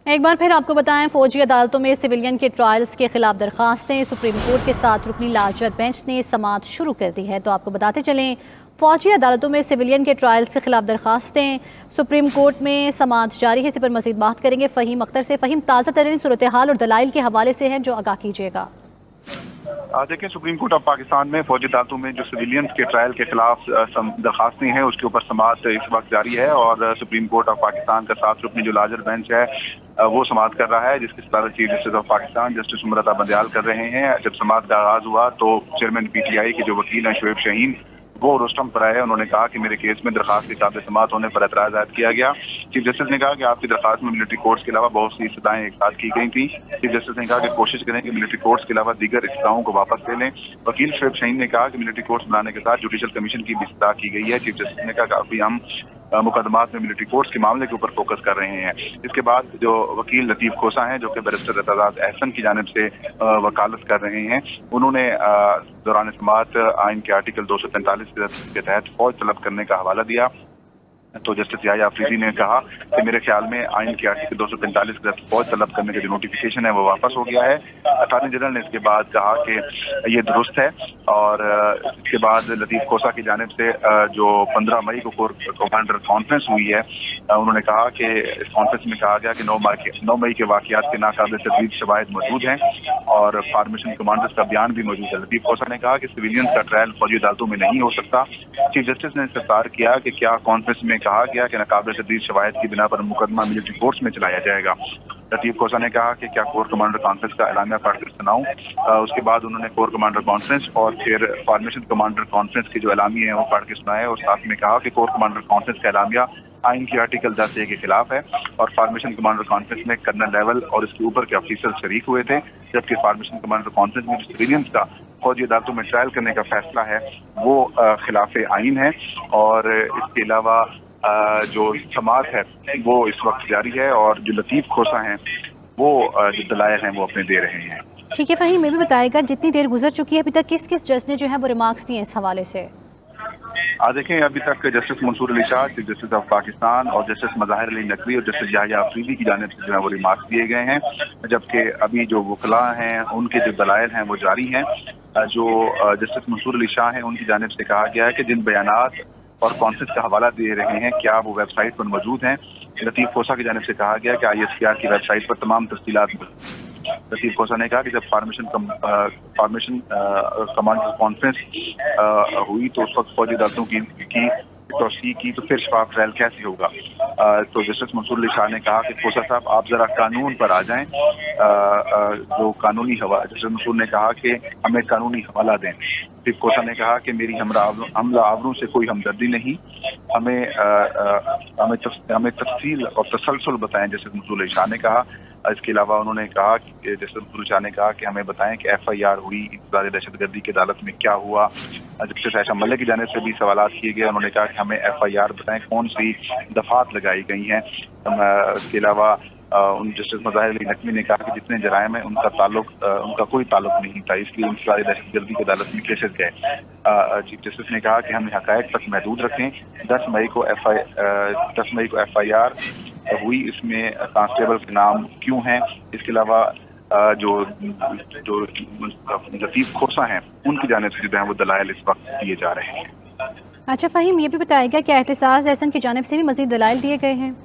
एक बार फिर आपको बताएं, फौजी अदालतों में सिविलियन के ट्रायल्स के खिलाफ दरखास्तें। सुप्रीम कोर्ट के 7 रुकनी लार्जर बेंच ने समाअत शुरू कर दी है। तो आपको बताते चलें, फौजी अदालतों में सिविलियन के ट्रायल्स के खिलाफ दरखास्तें सुप्रीम कोर्ट में समाअत जारी है। इसी पर मजीद बात करेंगे फ़हीम अख्तर से। फ़हीम, ताज़ा तरीन सूरत हाल और दलाइल के हवाले से है जो आगाह कीजिएगा। देखिए, सुप्रीम कोर्ट ऑफ पाकिस्तान में फौजी अदालतों में जो सिविलियंस के ट्रायल के खिलाफ दरखास्तें हैं उसके ऊपर समाअत इस वक्त जारी है और सुप्रीम कोर्ट ऑफ पाकिस्तान का 7 रुकनी जो लार्जर बेंच है वो समाअत कर रहा है, जिसकी सदारत chief justice of Pakistan justice Umar Ata Bandial कर रहे हैं। जब समाअत का आगाज हुआ तो चेयरमैन PTI के जो वकील हैं शोएब शाहीन, वो रोस्टम पर आए। उन्होंने कहा कि मेरे केस में दरखास्त के काबिल समाअत होने पर एतराज आयद किया गया। चीफ जस्टिस ने कहा कि आपकी दरखास्त में मिलिट्री कोर्ट्स के अलावा बहुत सी इस्तदाएं एक साथ की गई थी। चीफ जस्टिस ने कहा कि कोशिश करें कि मिलिट्री कोर्ट्स के अलावा दीगर इस्तदाओं को वापस ले लें। वकील शोएब शाहीन ने कहा कि मिलिट्री कोर्ट्स बनाने के साथ जुडिशल कमीशन की भी इस्तदा की गई है। चीफ जस्टिस ने कहा कि अभी हम मुकदमात में मिलिट्री कोर्ट्स के मामले के ऊपर फोकस कर रहे हैं। इसके बाद जो वकील लतीफ खोसा हैं, जो कि बैरिस्टर एतजाज अहसन की जानिब से वकालत कर रहे हैं, उन्होंने दौरान समाअत आइन के आर्टिकल 243 के तहत फौज तलब करने का हवाला दिया। तो जस्टिस याह्या अफरीदी ने कहा कि मेरे ख्याल में आइन के आर्टिकल 245 के तहत फौज तलब करने का जो नोटिफिकेशन है वो वापस हो गया है। अटॉर्नी जनरल ने इसके बाद कहा कि ये दुरुस्त है और इसके बाद लतीफ खोसा की जानिब से जो 15 मई को कोर कमांडर कॉन्फ्रेंस हुई है, उन्होंने कहा कि इस कॉन्फ्रेंस में कहा गया कि 9 मई के वाक़यात के नाकाबिल तजदीद शवाहिद मौजूद हैं और फार्मेशन कमांडर्स का बयान भी मौजूद है। लतीफ खोसा ने कहा कि सिविलियंस का ट्रायल फौजी अदालतों में नहीं हो सकता। चीफ जस्टिस ने इस्तफसार किया कि क्या कॉन्फ्रेंस में कहा गया कि नाकाबिल तजदीद शवाहिद की बिना पर मुकदमा मिलिट्री कोर्ट्स में चलाया जाएगा। लतीफ खोसा ने कहा कि क्या कोर कमांडर कॉन्फ्रेंस का एलामिया पढ़कर सुनाऊं। उसके बाद उन्होंने कोर कमांडर कॉन्फ्रेंस और फिर फार्मेशन कमांडर कॉन्फ्रेंस के जो एलामिया है वो पढ़ के सुनाए और साथ में कहा कि कोर कमांडर कॉन्फ्रेंस का एलामिया आइन के आर्टिकल 10A के खिलाफ है और फार्मेशन कमांडर कॉन्फ्रेंस में कर्नल लेवल और इसके ऊपर के ऑफिसर शरीक हुए थे, जबकि फार्मेशन कमांडर कॉन्फ्रेंस में सिविलियंस का फौजी अदालतों में ट्रायल करने का फैसला है वो खिलाफ आइन है। और इसके अलावा जो समाअत है वो इस वक्त जारी है और जो लतीफ खोसा हैं वो जो दलाइल हैं वो अपने दे रहे हैं। ठीक है फ़हीम, ये भी बताएगा जितनी देर गुजर चुकी है अभी तक किस किस जज ने जो है वो रिमार्क्स दिए इस हवाले से? देखें, अभी तक justice Mansoor Ali Shah, chief justice of Pakistan और जस्टिस मज़ाहिर अली नकवी और जस्टिस याह्या अफरीदी की जानिब से जो है वो रिमार्क्स दिए गए हैं, जबकि अभी जो वकला हैं उनके जो दलाइल हैं वो जारी हैं। जो जस्टिस मंसूर अली शाह हैं उनकी जानिब से कहा गया है कि जिन बयानात और कॉन्फ्रेंस का हवाला दे रहे हैं क्या वो वेबसाइट पर मौजूद हैं। लतीफ खोसा की जानिब से कहा गया कि ISPR की वेबसाइट पर तमाम तफसीलात। लतीफ खोसा ने कहा कि जब फार्मेशन कमांडर कॉन्फ्रेंस हुई तो उस वक्त फौजी अदालतों की तौसीह की तो फिर शफाफ ट्रायल कैसे होगा। तो जस्टिस मंसूर अली शाह ने कहा कि खोसा साहब आप जरा कानून पर आ जाएं। जो कानूनी हवाला, जस्टिस मंसूर ने कहा कि हमें कानूनी हवाला दें। लतीफ खोसा ने कहा कि मेरी हमला आवरों से कोई हमदर्दी नहीं, हमें तफसील और तसलसल बताएं, जस्टिस मंसूर अली शाह ने कहा। इसके अलावा उन्होंने कहा कि जस्टिस मंसूर शाह ने कहा कि हमें बताएं कि FIR हुई इंतज़ार दहशतगर्दी की अदालत में क्या हुआ। जस्टिस आयशा मलिक की जानिब से भी सवालात किए गए। उन्होंने कहा कि हमें FIR बताएं कौन सी दफात लगाई गई हैं। इसके अलावा जस्टिस मज़ाहिर अली नकवी ने कहा कि जितने जराइम हैं उनका कोई ताल्लुक नहीं था, इसलिए इंतज़ार दहशतगर्दी की अदालत में केसेस गए। चीफ जस्टिस ने कहा कि हमें हक़ाइक़ तक महदूद रखें। 10 मई को FIR हुई, इसमें कांस्टेबल के नाम क्यों हैं। इसके अलावा जो लतीफ खोसा हैं उनकी जानिब से जो है वो दलाइल इस वक्त दिए जा रहे हैं। अच्छा फ़हीम, ये भी बताएगा क्या एहतसास अहसन की जानिब से भी मज़ीद दलाइल दिए गए हैं?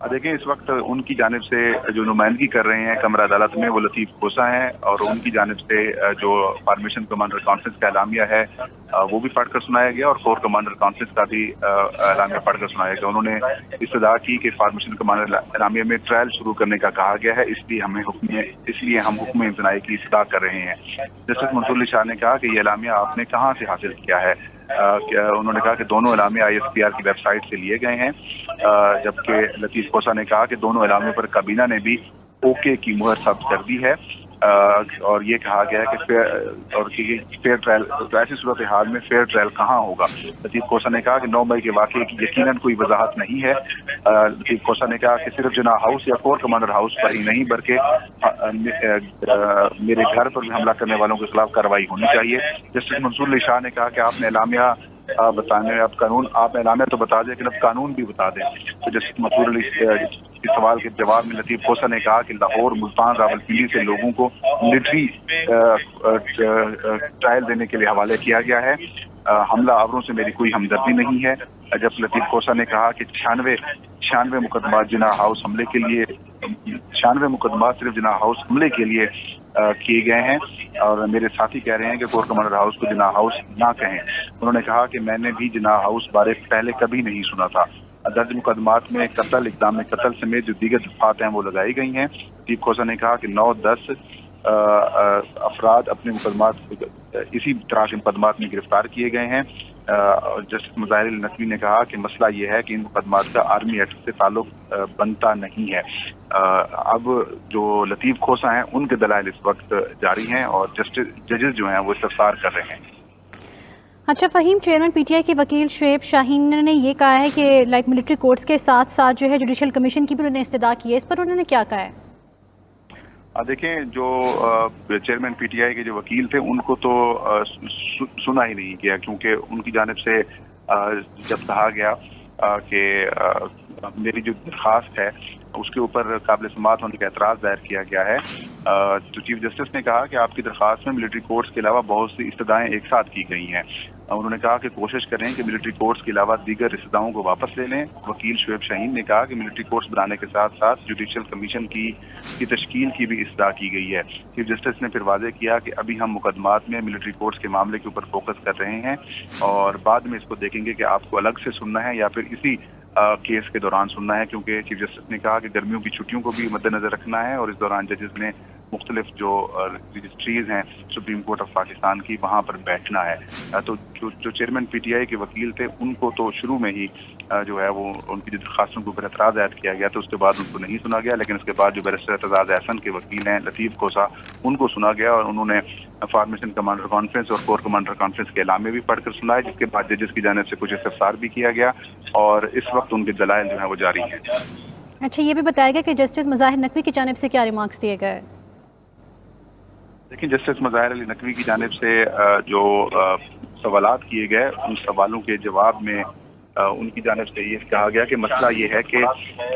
देखें, इस वक्त उनकी जानिब से जो नुमाइंदगी कर रहे हैं कमरा अदालत में वो लतीफ खोसा हैं और उनकी जानिब से जो फार्मेशन कमांडर कॉन्फ्रेंस का एलामिया है वो भी पढ़कर सुनाया गया और कोर कमांडर कॉन्फ्रेंस का भी एलामिया पढ़कर सुनाया गया। उन्होंने इस्तदा की कि फार्मेशन कमांडर एलामिया में ट्रायल शुरू करने का कहा गया है, इसलिए हम हुक्म इम्तनाई की इस्तदा कर रहे हैं। जस्टिस मंसूर अली शाह ने कहा कि ये एलामिया आपने कहाँ से हासिल किया है। उन्होंने कहा कि दोनों एलामिया ISPR की वेबसाइट से लिए गए हैं, जबकि लतीफ खोसा ने कहा कि दोनों एलामियों पर काबीना ने भी OK की मुहर सब्ज़ कर दी है और ये कहा गया है कि फेयर ट्रायल, तो ऐसी सूरत हाल में फेयर ट्रायल कहाँ होगा। लतीफ खोसा ने कहा कि 9 मई के वाक़े की यकीनन कोई वजाहत नहीं है। लतीफ खोसा ने कहा कि सिर्फ जिना हाउस या कोर कमांडर हाउस पर ही नहीं बल्कि मेरे घर पर भी हमला करने वालों के खिलाफ कार्रवाई होनी चाहिए। जस्टिस मंसूर अली शाह ने कहा कि आपने एलामिया बताने, आप एलामिया तो बता दें लेकिन अब कानून भी बता दें। तो जस्टिस मंसूर अली इस सवाल के जवाब में लतीफ खोसा ने कहा कि लाहौर, मुल्तान, रावलपिंडी से लोगों को मिलिट्री ट्रायल देने के लिए हवाले किया गया है। हमला आवरों से मेरी कोई हमदर्दी नहीं है। जब लतीफ खोसा ने कहा कि 96 मुकदमा जिना हाउस हमले के लिए 96 मुकदमा सिर्फ जिना हाउस हमले के लिए किए गए हैं, और मेरे साथी कह रहे हैं कि कोर कमांडर हाउस को जिना हाउस ना कहें। उन्होंने कहा कि मैंने भी जिना हाउस बारे पहले कभी नहीं सुना था। दर्ज मुकदमात में कत्ल, इक़दाम कत्ल समेत जो दीगर दफात हैं वो लगाई गई हैं। लतीफ खोसा ने कहा कि 9-10 अफराद अपने मुकदमात इसी तरह के मुकदमात में गिरफ्तार किए गए हैं। जस्टिस मुज़ाहिर अली नकवी ने कहा कि मसला ये है कि इन मुकदमात का आर्मी एक्ट से ताल्लुक बनता नहीं है। अब जो लतीफ खोसा हैं उनके दलाइल इस वक्त जारी हैं और जजेस जो हैं वो इस्तफसार कर रहे हैं। अच्छा फ़हीम, चेयरमैन पीटीआई के वकील शुएब शाहीन ने ये कहा है कि मिलिट्री कोर्ट्स के साथ साथ जो है जुडिशल कमीशन की भी उन्होंने इस्तदा की है, इस पर उन्होंने क्या कहा है? देखें, जो चेयरमैन पीटीआई के जो वकील थे उनको तो सुना ही नहीं गया, क्योंकि उनकी जानिब से जब कहा गया कि मेरी जो दरख्वास्त है उसके ऊपर काबिल समाअत होने का एतराज़ दायर किया गया है, तो चीफ जस्टिस ने कहा कि आपकी दरख्वास्त में मिलिट्री कोर्ट्स के अलावा बहुत सी इस्तदाएँ एक साथ की गई हैं। उन्होंने कहा कि कोशिश करें कि मिलिट्री कोर्ट्स के अलावा दीगर इस्तदाओं को वापस ले लें। वकील शुएब शाहीन ने कहा कि मिलिट्री कोर्ट्स बनाने के साथ साथ जुडिशल कमीशन की तश्कील की भी इस्तदा की गई है। चीफ जस्टिस ने फिर वाज़ेह किया कि अभी हम मुकदमात में मिलिट्री कोर्ट्स के मामले के ऊपर फोकस कर रहे हैं और बाद में इसको देखेंगे कि आपको अलग से सुनना है या फिर इसी केस के दौरान सुनना है, क्योंकि चीफ जस्टिस ने कहा कि गर्मियों की छुट्टियों को भी मद्देनजर रखना है और इस दौरान जजेस ने मुख्तलिफ जो रजिस्ट्रीज हैं सुप्रीम कोर्ट ऑफ पाकिस्तान की वहाँ पर बैठना है। तो जो चेयरमैन पीटीआई के वकील थे उनको तो शुरू में ही जो है वो उनकी जो दरखास्तों के ऊपर एतराज़ ऐड किया गया, तो उसके बाद उनको नहीं सुना गया। लेकिन उसके बाद जो बैरिस्टर एतजाज़ एहसन के वकील हैं लतीफ खोसा, उनको सुना गया और उन्होंने फार्मेशन कमांडर कॉन्फ्रेंस और कोर कमांडर कॉन्फ्रेंस के एलामे भी पढ़कर सुनाए, जिसके बाद जजेस की जानिब से कुछ इस्तफसार भी किया गया और इस वक्त उनके दलाइल जो है वो जारी हैं। अच्छा, ये भी बताया गया कि जस्टिस मुज़ाहिर नकवी की जानिब से क्या रिमार्क्स दिए गए? देखिए, जस्टिस मुज़ाहिर अली नकवी की जानिब से जो सवालात किए गए उन सवालों के जवाब में उनकी जानिब से ये कहा गया कि मसला ये है कि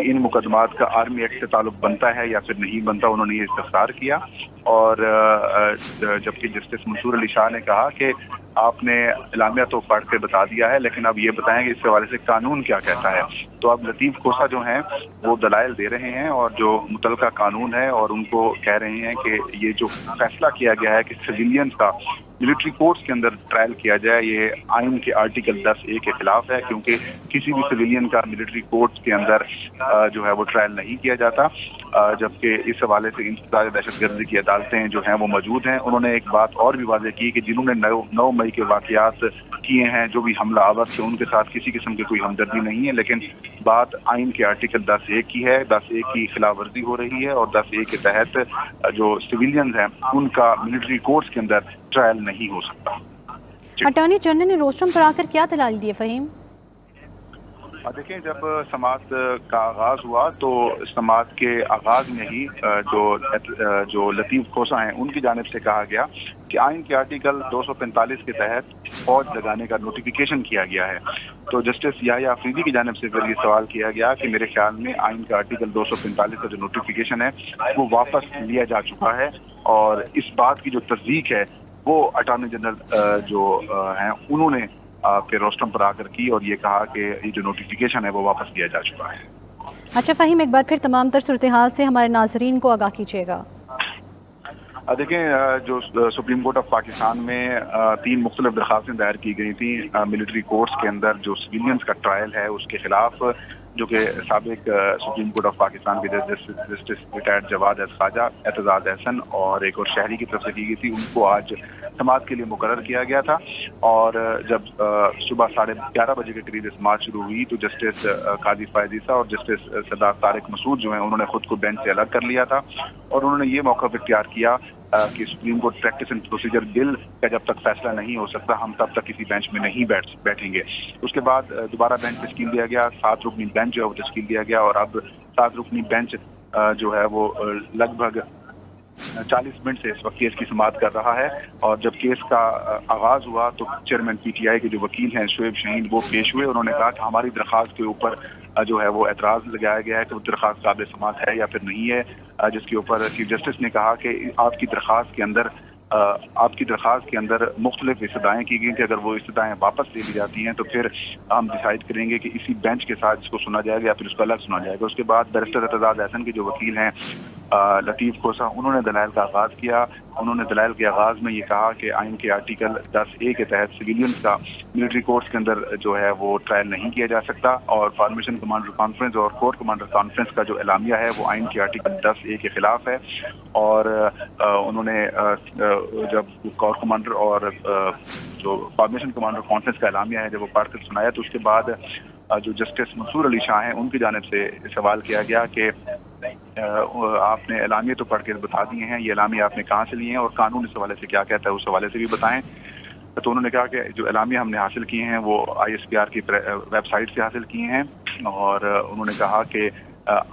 इन मुकदमात का आर्मी एक्ट से ताल्लुक बनता है या फिर नहीं बनता। उन्होंने ये इस्तफसार किया और जबकि जस्टिस मंसूर अली शाह ने कहा कि आपने इलामिया तो पढ़ के बता दिया है, लेकिन अब ये बताएं कि इस हवाले से कानून क्या कहता है। तो अब लतीफ खोसा जो हैं वो दलाइल दे रहे हैं और जो मुतलका कानून है और उनको कह रहे हैं कि ये जो फैसला किया गया है कि सिविलियंस का मिलिट्री कोर्ट्स के अंदर ट्रायल किया जाए, ये आइन के आर्टिकल 10A के खिलाफ है, क्योंकि किसी भी सिविलियन का मिलिट्री कोर्ट्स के अंदर जो है वो ट्रायल नहीं किया जाता, जबकि इस हवाले से इंसदाद दहशतगर्दी की अदालतें जो हैं वो मौजूद हैं। उन्होंने एक बात और भी वाज़ेह की कि जिन्होंने 9 मई के वाक़यात किए हैं, जो भी हमला आवर थे, उनके साथ किसी किस्म की कोई हमदर्दी नहीं है, लेकिन बात आइन के आर्टिकल 10A की है। 10A की खिलाफ वर्जी हो रही है और 10A के तहत जो सिविलियंस हैं उनका मिलिट्री कोर्ट्स के अंदर ट्रायल नहीं हो सकता। अटॉर्नी जनरल ने रोस्टम पर आकर क्या दलाल दिए फ़हीम? देखिए, जब समाअत का आगाज़ हुआ तो समाअत के आगाज़ में ही जो लतीफ खोसा हैं उनकी जानिब से कहा गया कि आइन के आर्टिकल 245 के तहत फौज लगाने का नोटिफिकेशन किया गया है। तो जस्टिस याह्या अफरीदी की जानिब से फिर ये सवाल किया गया कि मेरे ख्याल में आइन का आर्टिकल 245 का जो नोटिफिकेशन है वो वापस लिया जा चुका है, और इस बात की जो तस्दीक है वो अटॉर्नी जनरल जो हैं उन्होंने फिर रोस्टम पर आकर की और ये कहा कि ये जो नोटिफिकेशन है वो वापस लिया जा चुका है। अच्छा फ़हीम, एक बार फिर तमाम तर सूरत हाल से हमारे नाजरीन को आगाह कीजिएगा। देखें, जो सुप्रीम कोर्ट ऑफ पाकिस्तान में 3 मुख्तलिफ दरख्वास्तें दायर की गई थी मिलिट्री कोर्ट्स के अंदर जो सिविलियंस का ट्रायल है उसके खिलाफ, जो कि साबिक सुप्रीम कोर्ट ऑफ पाकिस्तान के जस्टिस रिटायर्ड जवाद ख्वाजा, एतजाज़ एहसन और एक और शहरी की तरफ से की गई थी, उनको आज समाअत के लिए मुकर्रर किया गया था। और जब सुबह 11:30 बजे के करीब समाअत शुरू हुई तो जस्टिस काजी फायद ईसा और जस्टिस सरदार तारिक मसूद जो हैं उन्होंने खुद को बेंच से अलग कर लिया था और उन्होंने ये मौक़िफ़ इख्तियार किया कि supreme court practice and procedure bill का जब तक फैसला नहीं हो सकता हम तब तक किसी बेंच में नहीं बैठेंगे। उसके बाद दोबारा बेंच तश्कील दिया गया, 7 रुकनी बेंच जो है वो तश्कील दिया गया और अब 7 रुकनी बेंच जो है वो लगभग 40 मिनट से इस वक्त केस की समाअत कर रहा है। और जब केस का आगाज़ हुआ तो चेयरमैन PTI के जो वकील हैं शुएब शाहीन वो पेश हुए। उन्होंने कहा कि हमारी दरख्वास्त के ऊपर जो है वो एतराज़ लगाया गया है कि वो दरख्वास्त काबिल समाअत है या फिर नहीं है, जिसके ऊपर चीफ जस्टिस ने कहा कि आपकी दरख्वास्त के अंदर मुख्तलिफ इस्तदाएँ की गई कि अगर वो इस्तदाएँ वापस ले ली जाती हैं तो फिर हम डिसाइड करेंगे कि इसी बेंच के साथ इसको सुना जाएगा या फिर उसको अलग सुना जाएगा। उसके बाद बैरिस्टर एतजाज़ एहसन के जो वकील हैं लतीफ़ खोसा, उन्होंने दलाइल का आगाज़ किया। उन्होंने दलाइल के आगाज़ में ये कहा कि आइन के आर्टिकल 10A के तहत सिविलियंस का मिलिट्री कोर्ट्स के अंदर जो है वो ट्रायल नहीं किया जा सकता, और फॉर्मेशन कमांडर कॉन्फ्रेंस और कोर कमांडर कॉन्फ्रेंस का जो एलामिया है वो आइन के आर्टिकल 10A के खिलाफ है। और उन्होंने जब कोर कमांडर और जो फॉर्मेशन कमांडर कॉन्फ्रेंस का एलामिया है जब वो पढ़ कर सुनाया तो उसके बाद जो जस्टिस मंसूर अली शाह हैं उनकी जानिब से सवाल किया गया कि आपने एलामिया तो पढ़ के बता दिए हैं, ये एलामिया आपने कहाँ से लिए हैं और कानून इस हवाले से क्या कहता है उस हवाले से भी बताएं। तो उन्होंने कहा कि जो एलामिया हमने हासिल किए हैं वो ISPR की वेबसाइट से हासिल किए हैं। और उन्होंने कहा कि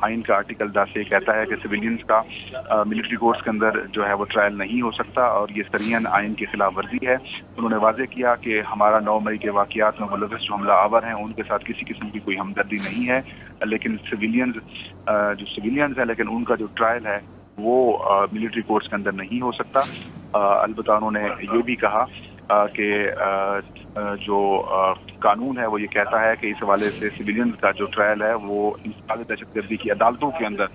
आइन का आर्टिकल 10A कहता है कि सिविलियंस का मिलिट्री कोर्ट्स के अंदर जो है वो ट्रायल नहीं हो सकता और ये सरियन आइन की खिलाफ वर्जी है। उन्होंने वाज़ेह किया कि हमारा 9 मई के वाक़यात में मुलव्वस जो हमला आवर हैं उनके साथ किसी किस्म की कोई हमदर्दी नहीं है, लेकिन सिविलियंस है लेकिन उनका जो ट्रायल है वो मिलिट्री कोर्ट्स के अंदर नहीं हो सकता। अलबत्ता उन्होंने ये भी कहा कि जो कानून है वो ये कहता है कि इस हवाले से सिविलियंस का जो ट्रायल है वो इंसदाद दहशतगर्दी की अदालतों के अंदर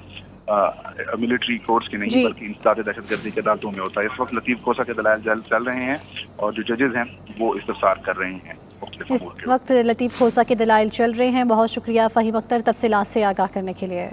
मिलिट्री कोर्ट्स की नहीं बल्कि इंसदाद दहशतगर्दी की अदालतों में होता है। इस वक्त लतीफ़ खोसा के दलाइल चल रहे हैं और जो जजेस हैं वो इस्तफसार कर रहे हैं। इस वक्त लतीफ़ खोसा के दलाइल चल रहे हैं। बहुत शुक्रिया फ़हीम अख्तर तफसीलात से आगाह करने के लिए।